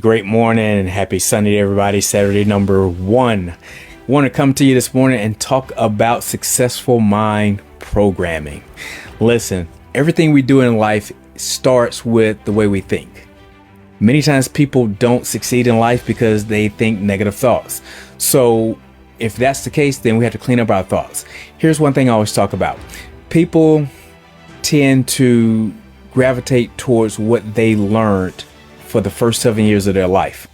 Great morning and happy Sunday to everybody. Saturday number 1. Want to come to you this morning and talk about successful mind programming. Listen, everything we do in life starts with the way we think. Many times people don't succeed in life because they think negative thoughts. So if that's the case, then we have to clean up our thoughts. Here's one thing I always talk about. People tend to gravitate towards what they learned for the first 7 years of their life.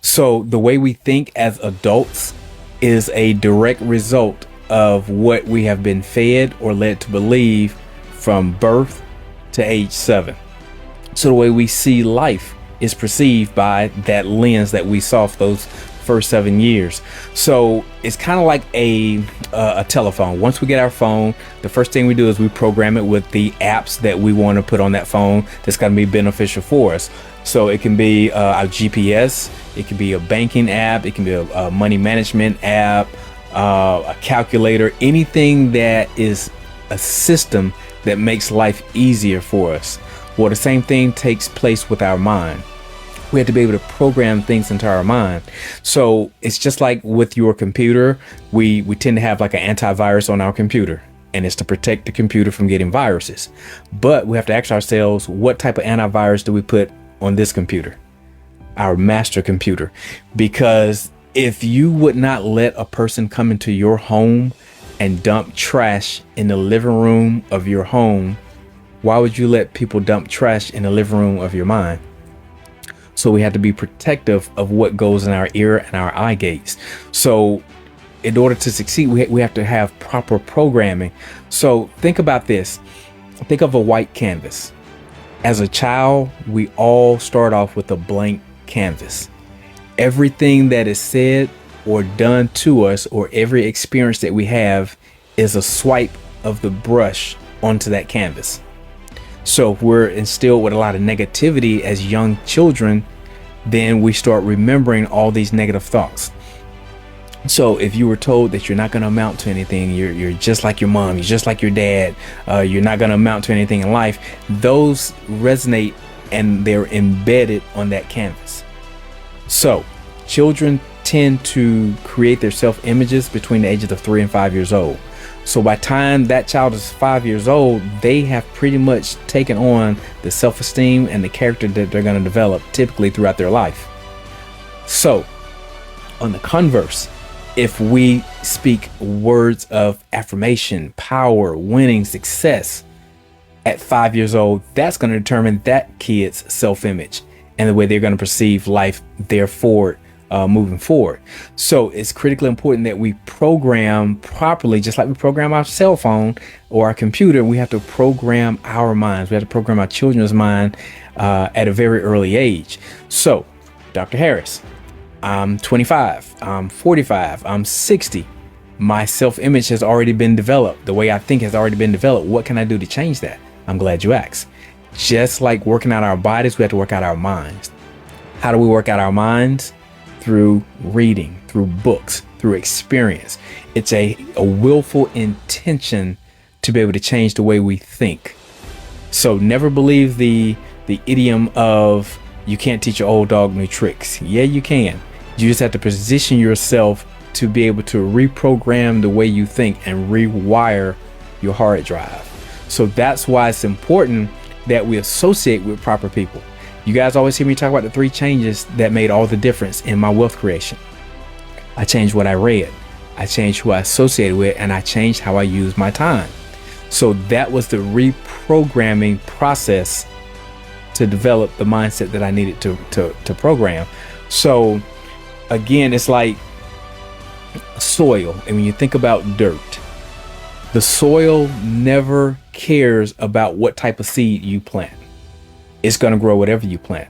So the way we think as adults is a direct result of what we have been fed or led to believe from birth to age 7. So the way we see life is perceived by that lens that we saw for those first 7 years. So it's kind of like a telephone. Once we get our phone, the first thing we do is we program it with the apps that we want to put on that phone that's going to be beneficial for us. So it can be our GPS, it can be a banking app, it can be a money management app, a calculator, anything that is a system that makes life easier for us. Well, the same thing takes place with our mind. We have to be able to program things into our mind. So it's just like with your computer, we tend to have like an antivirus on our computer, and it's to protect the computer from getting viruses. But we have to ask ourselves, what type of antivirus do we put on this computer, our master computer? Because if you would not let a person come into your home and dump trash in the living room of your home, why would you let people dump trash in the living room of your mind? So we have to be protective of what goes in our ear and our eye gates. So in order to succeed, we have to have proper programming. So think about this. Think of a white canvas. As a child, we all start off with a blank canvas. Everything that is said or done to us, or every experience that we have, is a swipe of the brush onto that canvas. So if we're instilled with a lot of negativity as young children, then we start remembering all these negative thoughts. So if you were told that you're not going to amount to anything, you're just like your mom, you're just like your dad, you're not going to amount to anything in life, those resonate and they're embedded on that canvas. So children tend to create their self-images between the ages of 3 and 5 years old. So by the time that child is 5 years old, they have pretty much taken on the self-esteem and the character that they're going to develop typically throughout their life. So on the converse, if we speak words of affirmation, power, winning, success at 5 years old, that's going to determine that kid's self-image and the way they're going to perceive life, therefore moving forward. So it's critically important that we program properly, just like we program our cell phone or our computer. We have to program our minds. We have to program our children's mind at a very early age. So, Dr. Harris, I'm 25, I'm 45, I'm 60. My self-image has already been developed. The way I think has already been developed. What can I do to change that? I'm glad you asked. Just like working out our bodies, we have to work out our minds. How do we work out our minds? Through reading, through books, through experience. It's a willful intention to be able to change the way we think. So never believe the idiom of you can't teach an old dog new tricks. Yeah, you can. You just have to position yourself to be able to reprogram the way you think and rewire your hard drive. So that's why it's important that we associate with proper people. You guys always hear me talk about the 3 changes that made all the difference in my wealth creation. I changed what I read, I changed who I associated with, and I changed how I use my time. So that was the reprogramming process to develop the mindset that I needed to program. So again, it's like soil. And when you think about dirt, the soil never cares about what type of seed you plant. It's going to grow whatever you plant.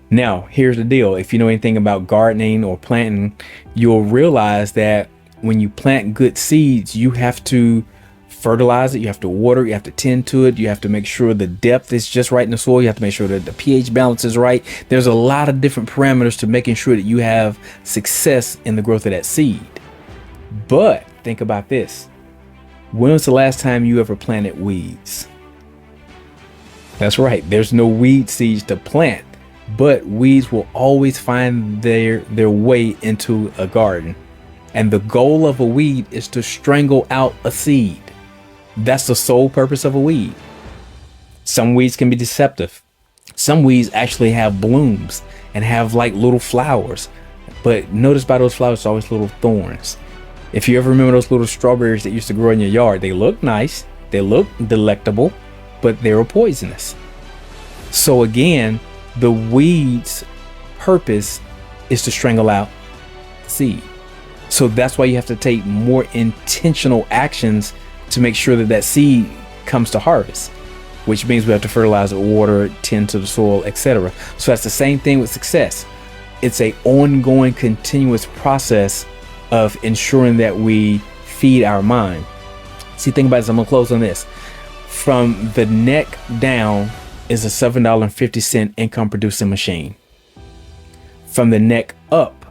Now, here's the deal. If you know anything about gardening or planting, you'll realize that when you plant good seeds, you have to fertilize it, you have to water it, you have to tend to it, you have to make sure the depth is just right in the soil, you have to make sure that the pH balance is right. There's a lot of different parameters to making sure that you have success in the growth of that seed. But think about this. When was the last time you ever planted weeds? That's right. There's no weed seeds to plant. but weeds will always find their way into a garden. And the goal of a weed is to strangle out a seed. That's the sole purpose of a weed. Some weeds can be deceptive. Some weeds actually have blooms and have like little flowers. But notice by those flowers, it's always little thorns. If you ever remember those little strawberries that used to grow in your yard, they look nice, they look delectable, but they were poisonous. So again, the weed's purpose is to strangle out the seed. So that's why you have to take more intentional actions to make sure that that seed comes to harvest, which means we have to fertilize it, water it, tend to the soil, etc. So that's the same thing with success. It's a ongoing, continuous process of ensuring that we feed our mind. See, think about this. I'm gonna close on this. From the neck down is a $7.50 income producing machine. From the neck up,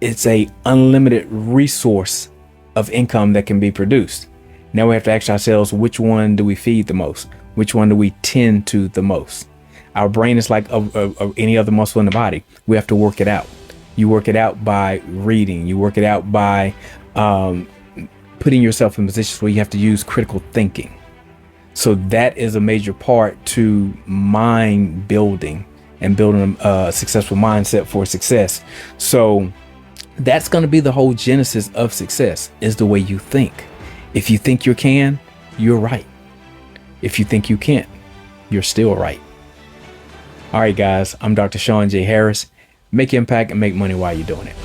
it's a unlimited resource of income that can be produced. Now we have to ask ourselves, which one do we feed the most? Which one do we tend to the most? Our brain is like any other muscle in the body. We have to work it out. You work it out by reading. You work it out by putting yourself in positions where you have to use critical thinking. So that is a major part to mind building and building a successful mindset for success. So that's going to be the whole genesis of success, is the way you think. If you think you can, you're right. If you think you can't, you're still right. All right, guys, I'm Dr. Sean J. Harris. Make impact and make money while you're doing it.